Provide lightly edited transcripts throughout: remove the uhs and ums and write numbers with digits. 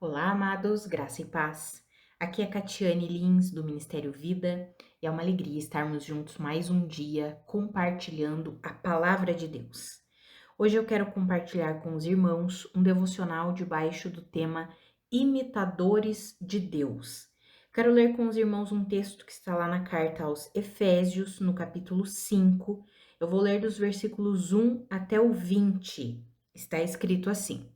Olá, amados, graça e paz. Aqui é Catiane Lins, do Ministério Vida, e é uma alegria estarmos juntos mais um dia compartilhando a palavra de Deus. Hoje eu quero compartilhar com os irmãos um devocional debaixo do tema Imitadores de Deus. Quero ler com os irmãos um texto que está lá na carta aos Efésios, no capítulo 5. Eu vou ler dos versículos 1 até o 20. Está escrito assim: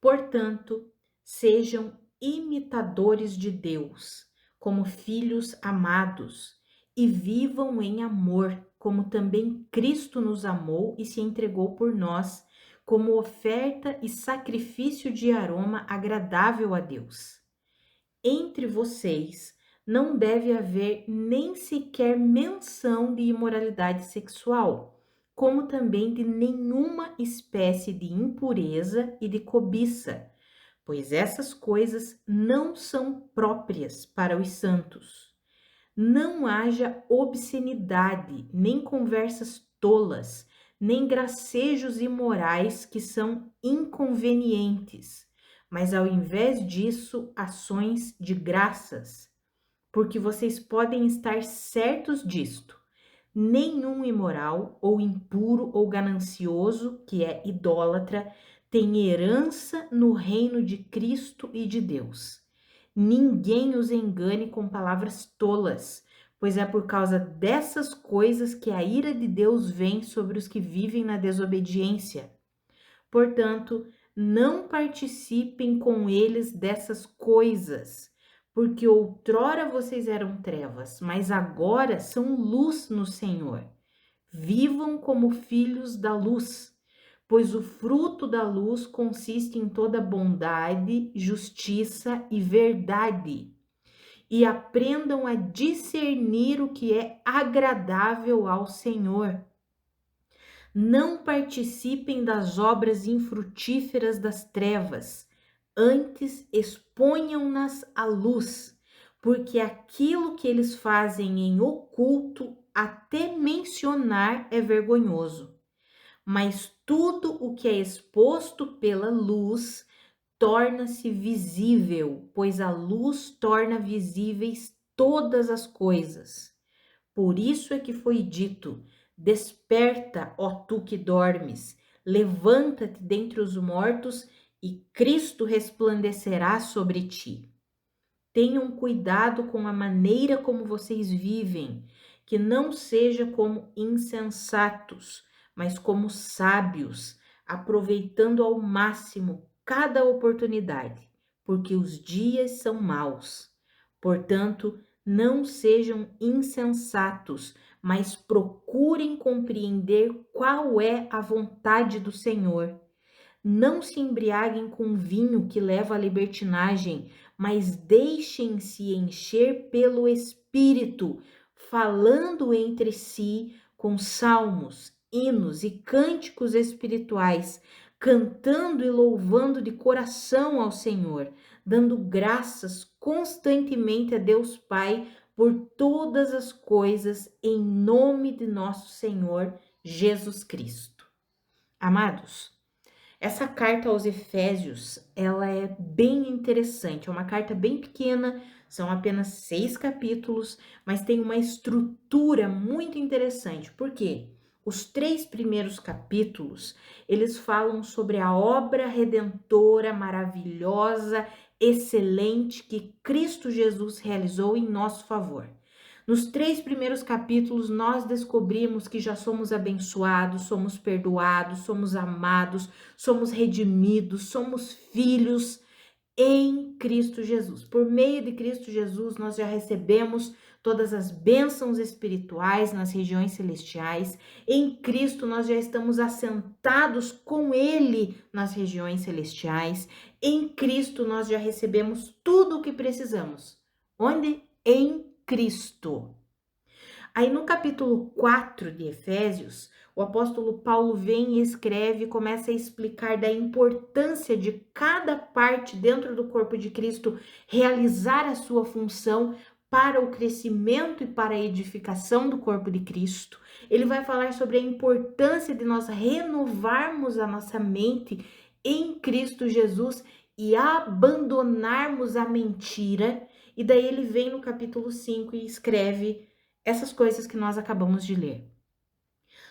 Portanto, sejam imitadores de Deus, como filhos amados, e vivam em amor, como também Cristo nos amou e se entregou por nós, como oferta e sacrifício de aroma agradável a Deus. Entre vocês não deve haver nem sequer menção de imoralidade sexual, como também de nenhuma espécie de impureza e de cobiça, pois essas coisas não são próprias para os santos. Não haja obscenidade, nem conversas tolas, nem gracejos imorais que são inconvenientes, mas ao invés disso, ações de graças, porque vocês podem estar certos disto. Nenhum imoral, ou impuro, ou ganancioso, que é idólatra, tem herança no reino de Cristo e de Deus. Ninguém os engane com palavras tolas, pois é por causa dessas coisas que a ira de Deus vem sobre os que vivem na desobediência. Portanto, não participem com eles dessas coisas, porque outrora vocês eram trevas, mas agora são luz no Senhor. Vivam como filhos da luz, pois o fruto da luz consiste em toda bondade, justiça e verdade. E aprendam a discernir o que é agradável ao Senhor. Não participem das obras infrutíferas das trevas, antes exponham-nas à luz, porque aquilo que eles fazem em oculto, até mencionar, é vergonhoso. Mas tudo o que é exposto pela luz torna-se visível, pois a luz torna visíveis todas as coisas. Por isso é que foi dito: desperta, ó tu que dormes, levanta-te dentre os mortos e Cristo resplandecerá sobre ti. Tenham cuidado com a maneira como vocês vivem, que não seja como insensatos, mas como sábios, aproveitando ao máximo cada oportunidade, porque os dias são maus. Portanto, não sejam insensatos, mas procurem compreender qual é a vontade do Senhor. Não se embriaguem com vinho que leva à libertinagem, mas deixem-se encher pelo Espírito, falando entre si com salmos, hinos e cânticos espirituais, cantando e louvando de coração ao Senhor, dando graças constantemente a Deus Pai por todas as coisas, em nome de nosso Senhor Jesus Cristo. Amados, essa carta aos Efésios, ela é bem interessante, é uma carta bem pequena, são apenas 6 capítulos, mas tem uma estrutura muito interessante. Por quê? Os 3 primeiros capítulos, eles falam sobre a obra redentora, maravilhosa, excelente que Cristo Jesus realizou em nosso favor. Nos 3 primeiros capítulos, nós descobrimos que já somos abençoados, somos perdoados, somos amados, somos redimidos, somos filhos em Cristo Jesus. Por meio de Cristo Jesus, nós já recebemos todas as bênçãos espirituais nas regiões celestiais. Em Cristo, nós já estamos assentados com Ele nas regiões celestiais. Em Cristo, nós já recebemos tudo o que precisamos. Onde? Em Cristo. Aí no capítulo 4 de Efésios, o apóstolo Paulo vem e escreve e começa a explicar da importância de cada parte dentro do corpo de Cristo realizar a sua função para o crescimento e para a edificação do corpo de Cristo. Ele vai falar sobre a importância de nós renovarmos a nossa mente em Cristo Jesus e abandonarmos a mentira. E daí ele vem no capítulo 5 e escreve essas coisas que nós acabamos de ler.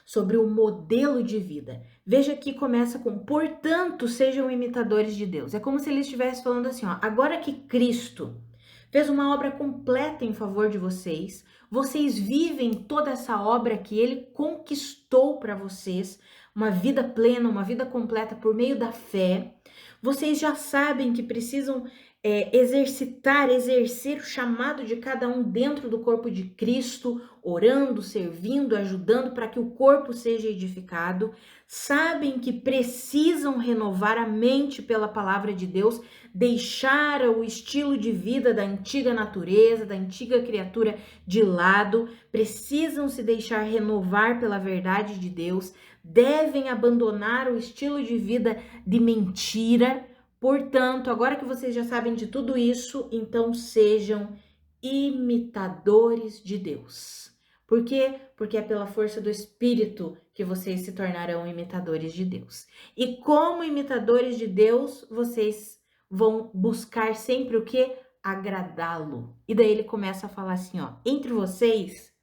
Sobre o modelo de vida. Veja que começa com, portanto, sejam imitadores de Deus. É como se ele estivesse falando assim, ó, agora que Cristo fez uma obra completa em favor de vocês, vocês vivem toda essa obra que ele conquistou para vocês, uma vida plena, uma vida completa por meio da fé. Vocês já sabem que precisam exercer o chamado de cada um dentro do corpo de Cristo, orando, servindo, ajudando para que o corpo seja edificado. Sabem que precisam renovar a mente pela palavra de Deus, deixar o estilo de vida da antiga natureza, da antiga criatura de lado, precisam se deixar renovar pela verdade de Deus, devem abandonar o estilo de vida de mentira. Portanto, agora que vocês já sabem de tudo isso, então sejam imitadores de Deus. Por quê? Porque é pela força do Espírito que vocês se tornarão imitadores de Deus. E como imitadores de Deus, vocês vão buscar sempre o quê? Agradá-lo. E daí ele começa a falar assim, ó, entre vocês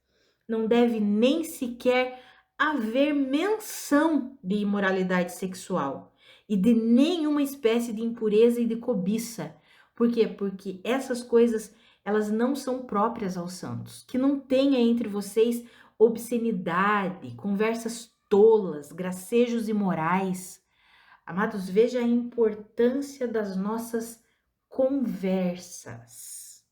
não deve nem sequer haver menção de imoralidade sexual e de nenhuma espécie de impureza e de cobiça. Por quê? Porque essas coisas, elas não são próprias aos santos. Que não tenha entre vocês obscenidade, conversas tolas, gracejos imorais. Amados, veja a importância das nossas conversas,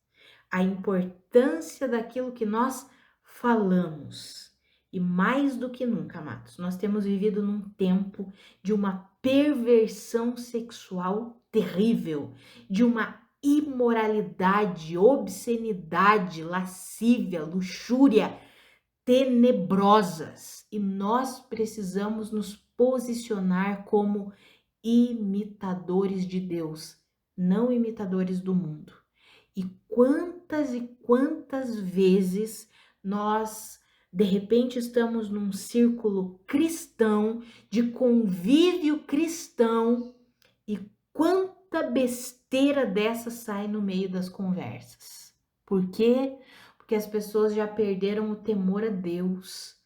a importância daquilo que nós falamos. E mais do que nunca, amados, nós temos vivido num tempo de uma perversão sexual terrível, de uma imoralidade, obscenidade, lascívia, luxúria tenebrosas. E nós precisamos nos posicionar como imitadores de Deus, não imitadores do mundo. E quantas vezes nós, de repente, estamos num círculo cristão, de convívio cristão, e quanta besteira dessa sai no meio das conversas. Por quê? Porque as pessoas já perderam o temor a Deus.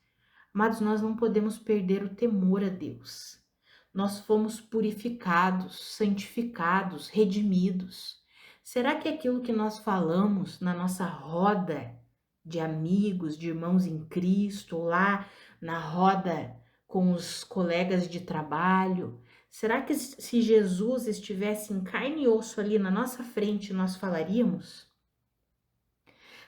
Mas nós não podemos perder o temor a Deus. Nós fomos purificados, santificados, redimidos. Será que aquilo que nós falamos na nossa roda de amigos, de irmãos em Cristo, ou lá na roda com os colegas de trabalho, será que se Jesus estivesse em carne e osso ali na nossa frente, nós falaríamos?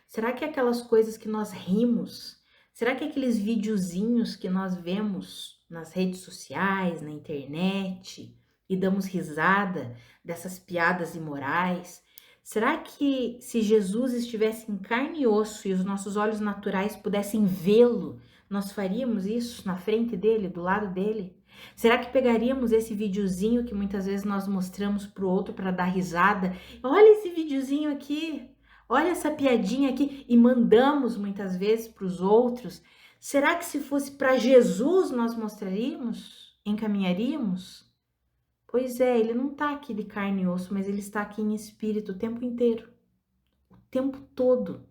Será que aquelas coisas que nós rimos, será que aqueles videozinhos que nós vemos nas redes sociais, na internet, e damos risada dessas piadas imorais, será que se Jesus estivesse em carne e osso e os nossos olhos naturais pudessem vê-lo, nós faríamos isso na frente dele, do lado dele? Será que pegaríamos esse videozinho que muitas vezes nós mostramos para o outro para dar risada? Olha esse videozinho aqui, olha essa piadinha aqui, e mandamos muitas vezes para os outros. Será que se fosse para Jesus nós mostraríamos? Encaminharíamos? Pois é, ele não está aqui de carne e osso, mas ele está aqui em espírito o tempo inteiro, o tempo todo.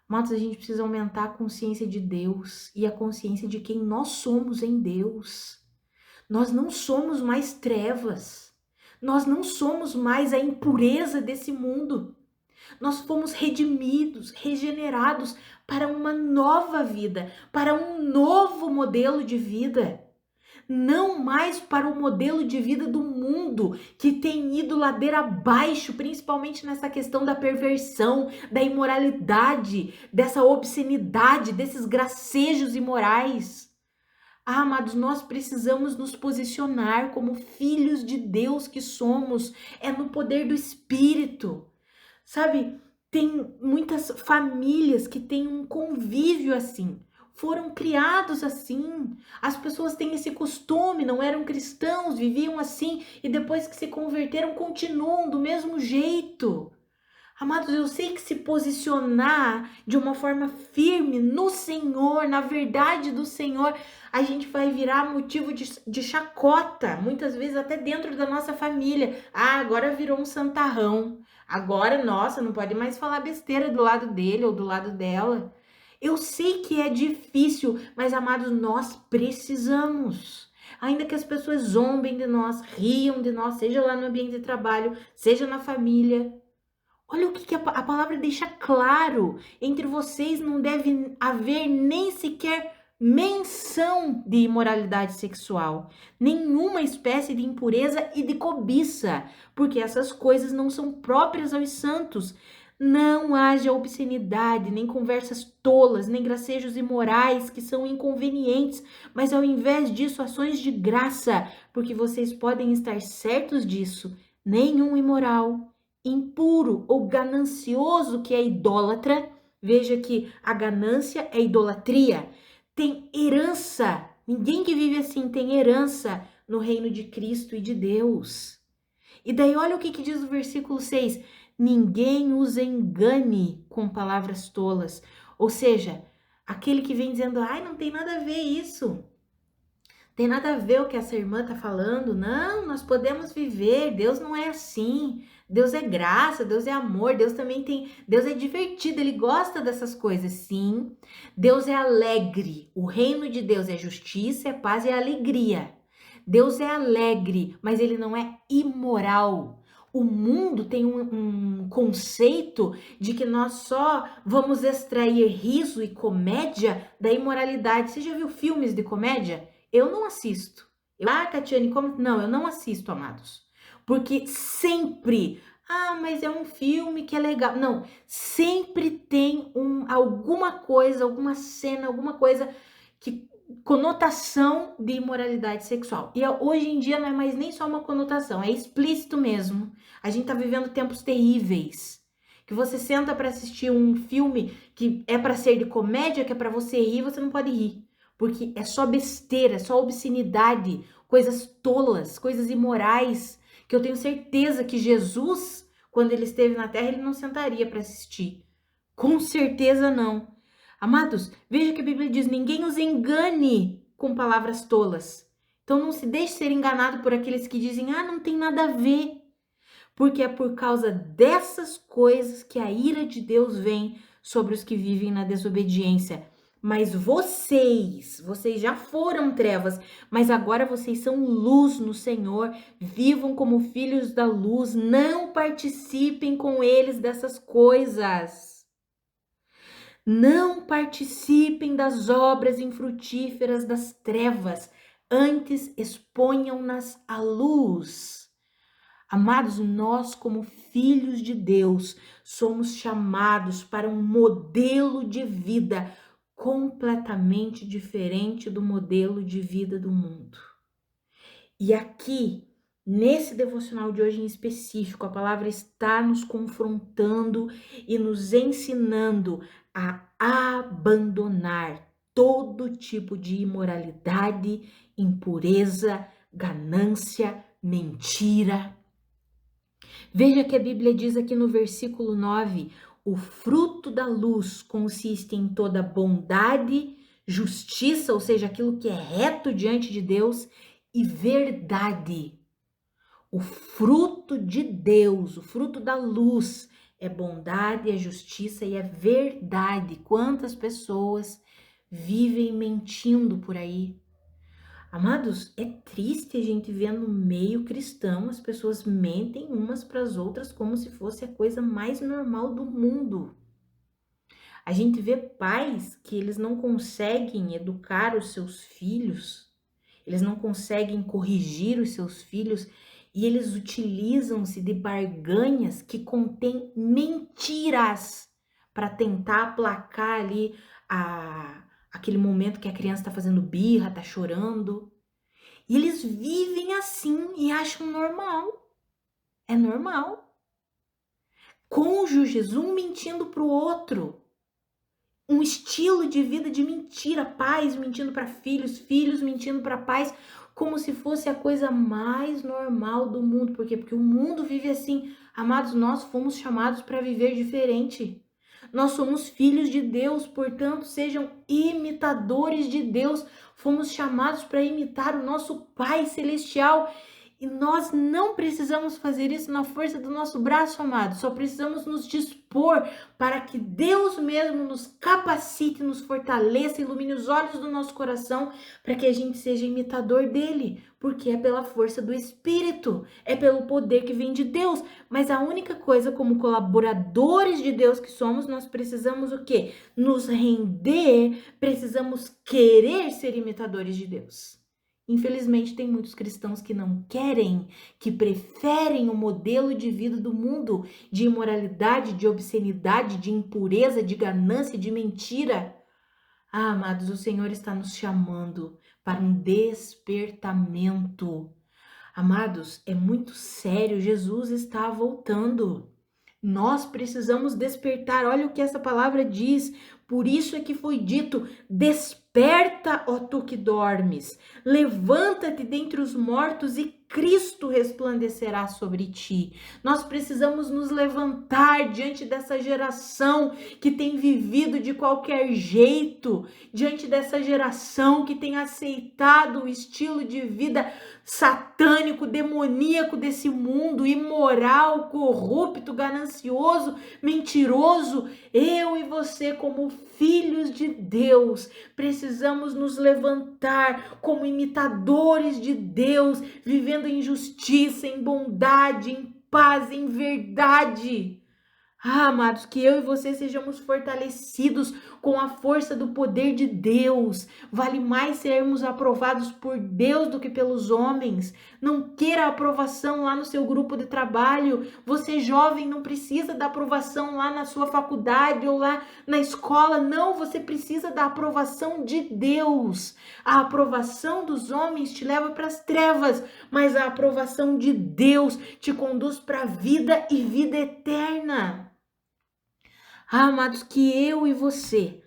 Mas a gente precisa aumentar a consciência de Deus e a consciência de quem nós somos em Deus. Nós não somos mais trevas, nós não somos mais a impureza desse mundo. Nós fomos redimidos, regenerados para uma nova vida, para um novo modelo de vida. Não mais para o modelo de vida do mundo, que tem ido ladeira abaixo, principalmente nessa questão da perversão, da imoralidade, dessa obscenidade, desses gracejos imorais. Ah, amados, nós precisamos nos posicionar como filhos de Deus que somos, é no poder do Espírito. Sabe, tem muitas famílias que têm um convívio assim, foram criados assim. As pessoas têm esse costume, não eram cristãos, viviam assim e depois que se converteram continuam do mesmo jeito. Amados, eu sei que se posicionar de uma forma firme no Senhor, na verdade do Senhor, a gente vai virar motivo de chacota, muitas vezes até dentro da nossa família. Ah, agora virou um santarrão. Agora, nossa, não pode mais falar besteira do lado dele ou do lado dela. Eu sei que é difícil, mas amados, nós precisamos. Ainda que as pessoas zombem de nós, riam de nós, seja lá no ambiente de trabalho, seja na família. Olha o que a palavra deixa claro. Entre vocês não deve haver nem sequer menção de imoralidade sexual, nenhuma espécie de impureza e de cobiça, porque essas coisas não são próprias aos santos. Não haja obscenidade, nem conversas tolas, nem gracejos imorais que são inconvenientes, mas ao invés disso, ações de graça, porque vocês podem estar certos disso. Nenhum imoral, impuro ou ganancioso que é idólatra, veja que a ganância é idolatria, tem herança. Ninguém que vive assim tem herança no reino de Cristo e de Deus. E daí olha o que diz o versículo 6. Ninguém os engane com palavras tolas. Ou seja, aquele que vem dizendo, ai, não tem nada a ver isso. Tem nada a ver o que essa irmã tá falando. Não, nós podemos viver. Deus não é assim. Deus é graça, Deus é amor, Deus também tem, Deus é divertido, ele gosta dessas coisas, sim. Deus é alegre. O reino de Deus é justiça, é paz e é alegria. Deus é alegre, mas ele não é imoral. O mundo tem um conceito de que nós só vamos extrair riso e comédia da imoralidade. Você já viu filmes de comédia? Eu não assisto. Catiane, como? Não, eu não assisto, amados. Porque sempre, mas é um filme que é legal. Não, sempre tem alguma coisa, alguma cena, alguma coisa que conotação de imoralidade sexual. E hoje em dia não é mais nem só uma conotação, é explícito mesmo. A gente tá vivendo tempos terríveis. Que você senta para assistir um filme que é para ser de comédia, que é para você rir, você não pode rir. Porque é só besteira, é só obscenidade, coisas tolas, coisas imorais, que eu tenho certeza que Jesus, quando ele esteve na terra, ele não sentaria para assistir. Com certeza não. Amados, veja que a Bíblia diz, ninguém os engane com palavras tolas. Então não se deixe ser enganado por aqueles que dizem, não tem nada a ver. Porque é por causa dessas coisas que a ira de Deus vem sobre os que vivem na desobediência. Mas vocês já foram trevas, mas agora vocês são luz no Senhor, vivam como filhos da luz, não participem com eles dessas coisas. Não participem das obras infrutíferas das trevas, antes exponham-nas à luz. Amados, nós como filhos de Deus, somos chamados para um modelo de vida completamente diferente do modelo de vida do mundo. E aqui, nesse devocional de hoje em específico, a palavra está nos confrontando e nos ensinando a abandonar todo tipo de imoralidade, impureza, ganância, mentira. Veja que a Bíblia diz aqui no versículo 9, o fruto da luz consiste em toda bondade, justiça, ou seja, aquilo que é reto diante de Deus, e verdade. O fruto de Deus, o fruto da luz, é bondade, é justiça e é verdade. Quantas pessoas vivem mentindo por aí? Amados, é triste a gente ver no meio cristão as pessoas mentem umas para as outras como se fosse a coisa mais normal do mundo. A gente vê pais que eles não conseguem educar os seus filhos, eles não conseguem corrigir os seus filhos e eles utilizam-se de barganhas que contêm mentiras para tentar aplacar ali aquele momento que a criança está fazendo birra, está chorando. E eles vivem assim e acham normal. É normal. Cônjuges, um mentindo para o outro. Um estilo de vida de mentira. Pais mentindo para filhos, filhos mentindo para pais, como se fosse a coisa mais normal do mundo. Por quê? Porque o mundo vive assim. Amados, nós fomos chamados para viver diferente. Nós somos filhos de Deus, portanto, sejam imitadores de Deus. Fomos chamados para imitar o nosso Pai Celestial. E nós não precisamos fazer isso na força do nosso braço, amados. Só precisamos nos dispor para que Deus mesmo nos capacite, nos fortaleça, ilumine os olhos do nosso coração, para que a gente seja imitador dele. Porque é pela força do Espírito, é pelo poder que vem de Deus. Mas a única coisa, como colaboradores de Deus que somos, nós precisamos o quê? Nos render, precisamos querer ser imitadores de Deus. Infelizmente, tem muitos cristãos que não querem, que preferem o modelo de vida do mundo, de imoralidade, de obscenidade, de impureza, de ganância, de mentira. Ah, amados, o Senhor está nos chamando para um despertamento. Amados, é muito sério, Jesus está voltando. Nós precisamos despertar. Olha o que essa palavra diz. Por isso é que foi dito: desperta, ó tu que dormes. Levanta-te dentre os mortos e Cristo resplandecerá sobre ti. Nós precisamos nos levantar diante dessa geração que tem vivido de qualquer jeito, diante dessa geração que tem aceitado o estilo de vida satânico, demoníaco desse mundo, imoral, corrupto, ganancioso, mentiroso. Eu e você, como filhos de Deus, precisamos nos levantar como imitadores de Deus, vivendo em justiça, em bondade, em paz, em verdade. Ah, amados, que eu e você sejamos fortalecidos com a força do poder de Deus. Vale mais sermos aprovados por Deus do que pelos homens. Não queira aprovação lá no seu grupo de trabalho. Você, jovem, não precisa da aprovação lá na sua faculdade ou lá na escola. Não, você precisa da aprovação de Deus. A aprovação dos homens te leva para as trevas, mas a aprovação de Deus te conduz para a vida e vida eterna. Ah, amados, que eu e você,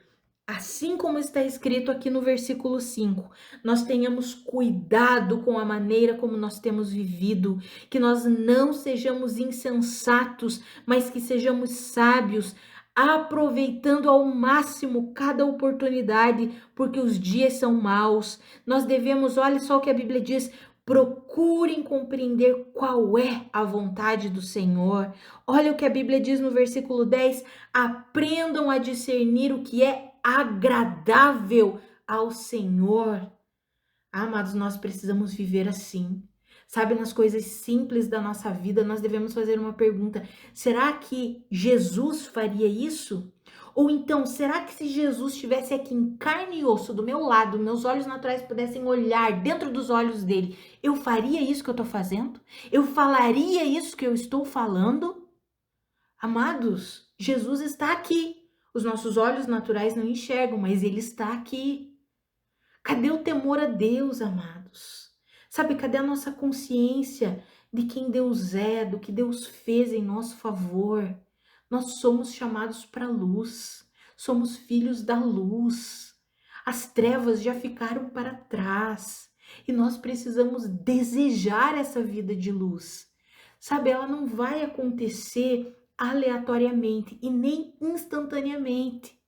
assim como está escrito aqui no versículo 5, nós tenhamos cuidado com a maneira como nós temos vivido, que nós não sejamos insensatos, mas que sejamos sábios, aproveitando ao máximo cada oportunidade, porque os dias são maus. Nós devemos, olha só o que a Bíblia diz: procurem compreender qual é a vontade do Senhor. Olha o que a Bíblia diz no versículo 10: aprendam a discernir o que é agradável ao Senhor. Amados, nós precisamos viver assim. Sabe, nas coisas simples da nossa vida, nós devemos fazer uma pergunta: será que Jesus faria isso? Ou então, será que se Jesus estivesse aqui em carne e osso do meu lado, meus olhos naturais pudessem olhar dentro dos olhos dele, eu faria isso que eu estou fazendo? Eu falaria isso que eu estou falando? Amados, Jesus está aqui. Os nossos olhos naturais não enxergam, mas ele está aqui. Cadê o temor a Deus, amados? Sabe, cadê a nossa consciência de quem Deus é, do que Deus fez em nosso favor? Nós somos chamados para a luz, somos filhos da luz. As trevas já ficaram para trás e nós precisamos desejar essa vida de luz. Sabe, ela não vai acontecer aleatoriamente e nem instantaneamente.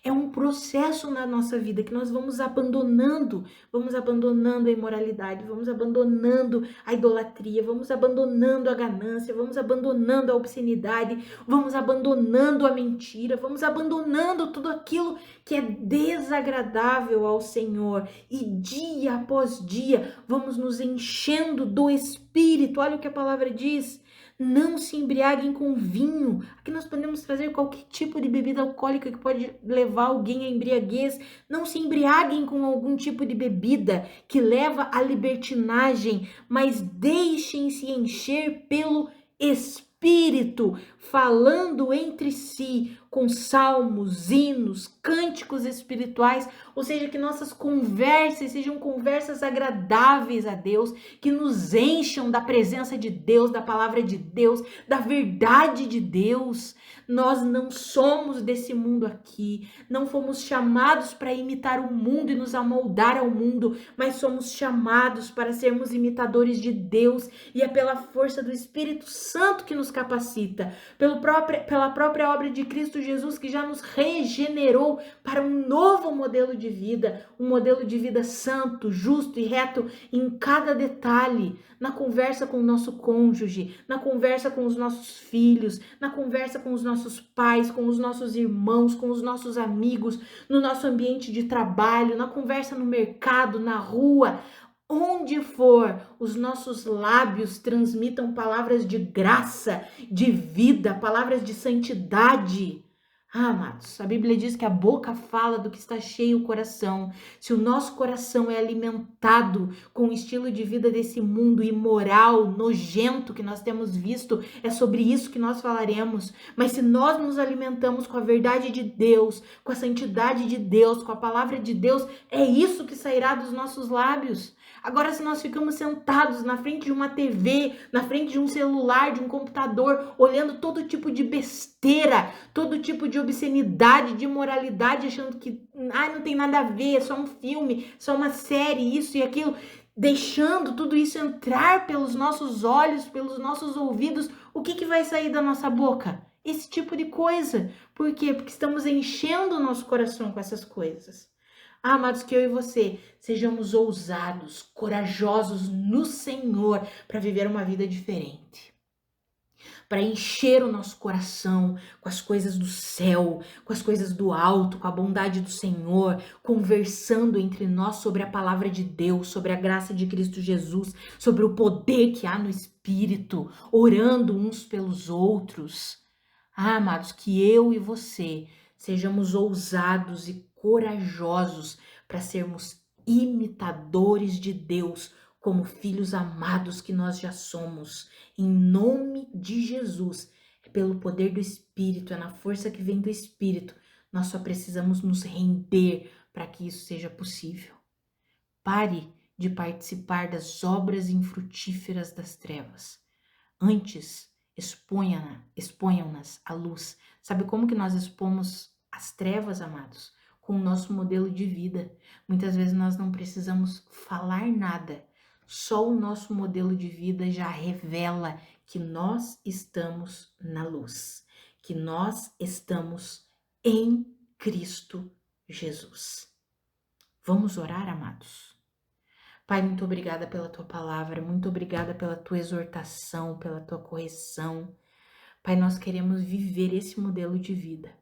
É um processo na nossa vida que nós vamos abandonando a imoralidade, vamos abandonando a idolatria, vamos abandonando a ganância, vamos abandonando a obscenidade, vamos abandonando a mentira, vamos abandonando tudo aquilo que é desagradável ao Senhor. E dia após dia vamos nos enchendo do Espírito. Olha o que a palavra diz: não se embriaguem com vinho. Aqui nós podemos trazer qualquer tipo de bebida alcoólica que pode levar alguém à embriaguez. Não se embriaguem com algum tipo de bebida que leva à libertinagem, mas deixem-se encher pelo Espírito, falando entre si com salmos, hinos, cânticos espirituais, ou seja, que nossas conversas sejam conversas agradáveis a Deus, que nos encham da presença de Deus, da palavra de Deus, da verdade de Deus. Nós não somos desse mundo aqui, não fomos chamados para imitar o mundo e nos amoldar ao mundo, mas somos chamados para sermos imitadores de Deus, e é pela força do Espírito Santo que nos capacita, pela própria obra de Cristo Jesus, que já nos regenerou para um novo modelo de vida, um modelo de vida santo, justo e reto em cada detalhe, na conversa com o nosso cônjuge, na conversa com os nossos filhos, na conversa com os nossos pais, com os nossos irmãos, com os nossos amigos, no nosso ambiente de trabalho, na conversa no mercado, na rua. Onde for, os nossos lábios transmitam palavras de graça, de vida, palavras de santidade. Amados, a Bíblia diz que a boca fala do que está cheio o coração. Se o nosso coração é alimentado com o estilo de vida desse mundo imoral, nojento que nós temos visto, é sobre isso que nós falaremos. Mas se nós nos alimentamos com a verdade de Deus, com a santidade de Deus, com a palavra de Deus, é isso que sairá dos nossos lábios. Agora, se nós ficamos sentados na frente de uma TV, na frente de um celular, de um computador, olhando todo tipo de besteira, todo tipo de obscenidade, de imoralidade, achando que não tem nada a ver, é só um filme, só uma série, isso e aquilo, deixando tudo isso entrar pelos nossos olhos, pelos nossos ouvidos, o que vai sair da nossa boca? Esse tipo de coisa. Por quê? Porque estamos enchendo o nosso coração com essas coisas. Amados, que eu e você sejamos ousados, corajosos no Senhor para viver uma vida diferente. Para encher o nosso coração com as coisas do céu, com as coisas do alto, com a bondade do Senhor, conversando entre nós sobre a palavra de Deus, sobre a graça de Cristo Jesus, sobre o poder que há no Espírito, orando uns pelos outros. Amados, que eu e você sejamos ousados e corajosos para sermos imitadores de Deus, como filhos amados que nós já somos, em nome de Jesus. É pelo poder do Espírito, é na força que vem do Espírito. Nós só precisamos nos render para que isso seja possível. Pare de participar das obras infrutíferas das trevas. Antes, exponham-nas à luz. Sabe como que nós expomos as trevas, amados? Com o nosso modelo de vida. Muitas vezes nós não precisamos falar nada. Só o nosso modelo de vida já revela que nós estamos na luz, que nós estamos em Cristo Jesus. Vamos orar, amados? Pai, muito obrigada pela tua palavra, muito obrigada pela tua exortação, pela tua correção. Pai, nós queremos viver esse modelo de vida,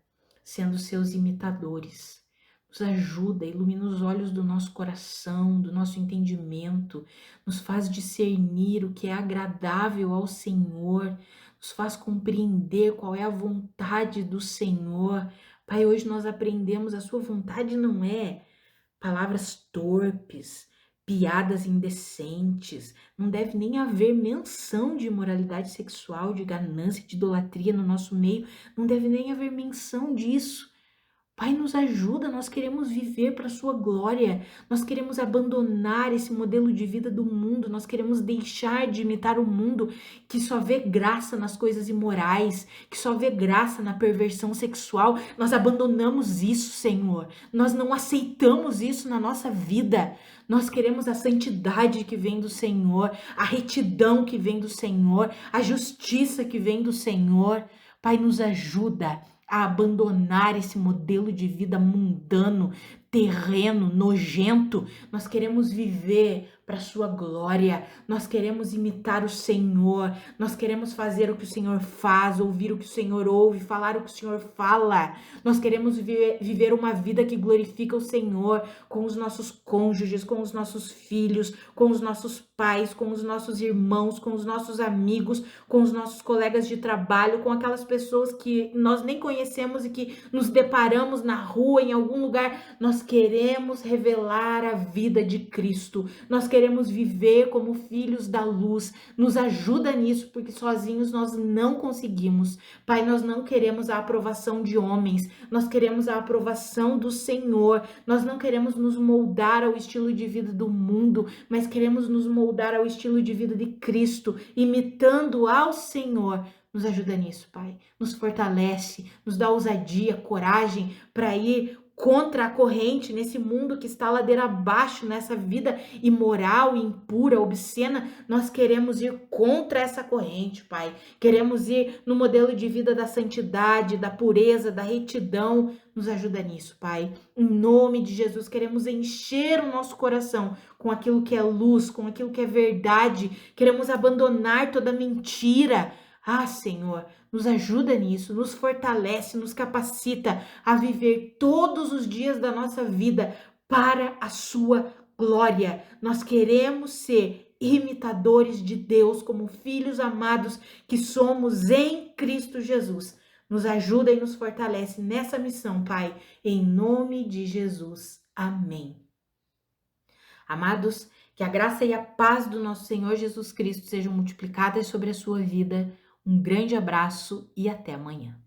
sendo seus imitadores. Nos ajuda, ilumina os olhos do nosso coração, do nosso entendimento, nos faz discernir o que é agradável ao Senhor, nos faz compreender qual é a vontade do Senhor. Pai, hoje nós aprendemos a sua vontade não é palavras torpes, piadas indecentes, não deve nem haver menção de imoralidade sexual, de ganância, de idolatria no nosso meio, não deve nem haver menção disso. Pai, nos ajuda, nós queremos viver para a sua glória, nós queremos abandonar esse modelo de vida do mundo, nós queremos deixar de imitar o mundo que só vê graça nas coisas imorais, que só vê graça na perversão sexual. Nós abandonamos isso, Senhor, nós não aceitamos isso na nossa vida. Nós queremos a santidade que vem do Senhor, a retidão que vem do Senhor, a justiça que vem do Senhor. Pai, nos ajuda a abandonar esse modelo de vida mundano, terreno, nojento. Nós queremos viver para a sua glória, nós queremos imitar o Senhor, nós queremos fazer o que o Senhor faz, ouvir o que o Senhor ouve, falar o que o Senhor fala. Nós queremos viver uma vida que glorifica o Senhor com os nossos cônjuges, com os nossos filhos, com os nossos pais, com os nossos irmãos, com os nossos amigos, com os nossos colegas de trabalho, com aquelas pessoas que nós nem conhecemos e que nos deparamos na rua, em algum lugar. Nós Nós queremos revelar a vida de Cristo. Nós queremos viver como filhos da luz. Nos ajuda nisso, porque sozinhos nós não conseguimos. Pai, nós não queremos a aprovação de homens. Nós queremos a aprovação do Senhor. Nós não queremos nos moldar ao estilo de vida do mundo, mas queremos nos moldar ao estilo de vida de Cristo, imitando ao Senhor. Nos ajuda nisso, Pai. Nos fortalece, nos dá ousadia, coragem para ir contra a corrente nesse mundo que está ladeira abaixo, nessa vida imoral, impura, obscena. Nós queremos ir contra essa corrente, Pai. Queremos ir no modelo de vida da santidade, da pureza, da retidão. Nos ajuda nisso, Pai. Em nome de Jesus, queremos encher o nosso coração com aquilo que é luz, com aquilo que é verdade. Queremos abandonar toda mentira. Ah, Senhor, nos ajuda nisso, nos fortalece, nos capacita a viver todos os dias da nossa vida para a sua glória. Nós queremos ser imitadores de Deus, como filhos amados que somos em Cristo Jesus. Nos ajuda e nos fortalece nessa missão, Pai, em nome de Jesus. Amém. Amados, que a graça e a paz do nosso Senhor Jesus Cristo sejam multiplicadas sobre a sua vida. Um grande abraço e até amanhã.